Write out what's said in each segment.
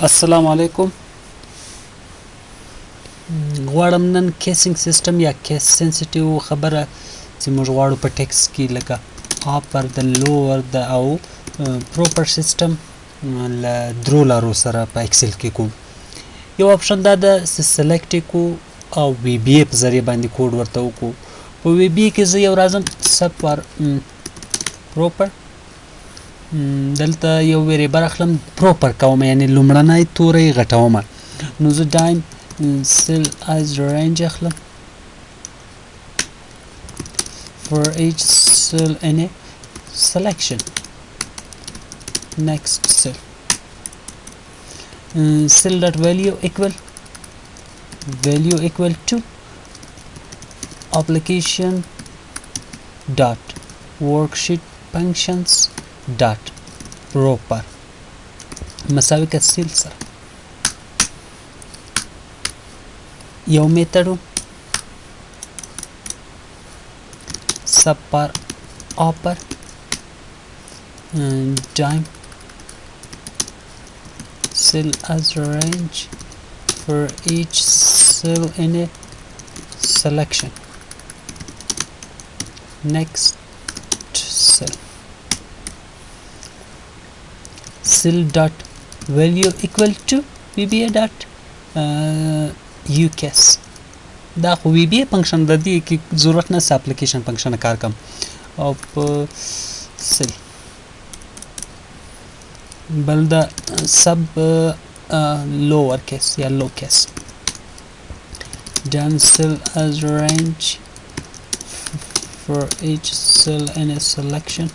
السلام علیکم. غواړم نن کیسینګ سیستم یا کیس سنسټیو خبره چې موږ غواړو په ټیکس کې لکه اپر د لوور د او پروپر سیستم له درو لارو سره په ایکسل کې کوم. یو اپشن دا ده چې سلیکټ کو او وی بی ای په ذریعه باندې کوډ ورته وکړو. په وی بی ای کې زه یو راځم سب پر پروپر دلته یو ویریبل اخلم پروپر کوم یعنی لومړنی توری غټوم نو زه دایم cell as range اخلم for each cell in a selection next cell cell dot value equal to application dot worksheet functions dot proper مساوي کسیل سره یو میتھډ سب پر اپر ټایم cell as range for each cell in a selection next cell cell dot value equal to VBA dot UCAS دا خو VBA فنکشن د دې کې ضرورت نه اپلیکیشن فنکشن کار کوم او په cell بل دا سب lower case یا low case done cell as range for each cell in a selection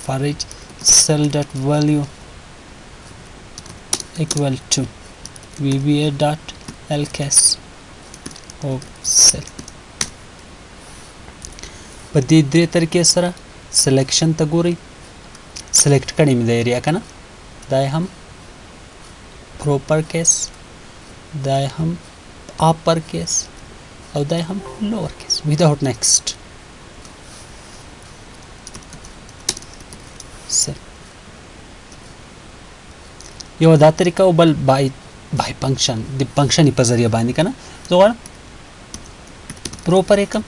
for each cell dot value equal to VBA dot LCAS of cell په دې درې طریقې سره سلیکشن ته ګورئ سلیکټ کړی مې د ایریا کنه دا هم پروپر کیس دا هم اپر کیس او دا هم لوور کیس without next یو دا طریقه او بل بای فنکشن د فنکشن په ذریعہ باندې کنه زه غواړم پروپر کم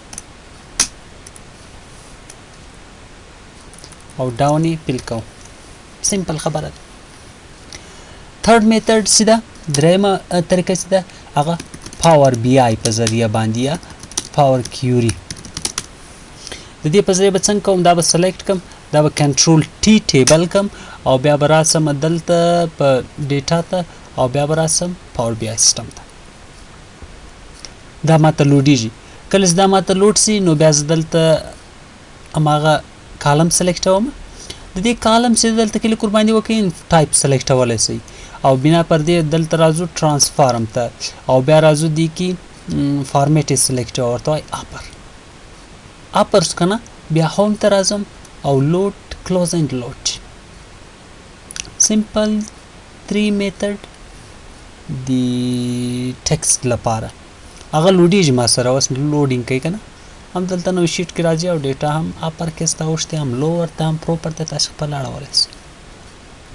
او ډاونی پل کو سمپل خبره تھرد میتھډ سیده درېمه طریقه سیده هغه پاور بی آی په ذریعہ باندې یا پاور کیوري د دې په ذریعہ څنګه کوم دا به سلیکټ کم دا به کنټرول ټی ټیبل کم او بیا به راسم دلته په ډیټا ته او بیا به راسم پاور بی آی سیستم ته دا ماته لوډیږي کله چې دا ماته لوډ سي نو بیا زه دلته هماغه کالم سلیکټوم د دې کالم چې دلته کلیک قرباني وکړئ ټایپ سلیکټولی شئ او بنا پر دې دلته راځو ټرانسفارم ته او بیا راځو دې کې فارمیټ سلیکټ ورته وایي اپرس کنه بیا هوم ته راځم او لوډ کلوز اینڈ لوډ سمپل 3 میتھډ دی ټیکسټ لپاره هغه لوډیږي ما سره اوس لوډینګ کوي کنه هم دلته نو شیټ کې راځي او ډیټا هم اپر کیس ته اوښتي هم لوور ته هم پروپر ته تاسو خپل اړولای شئ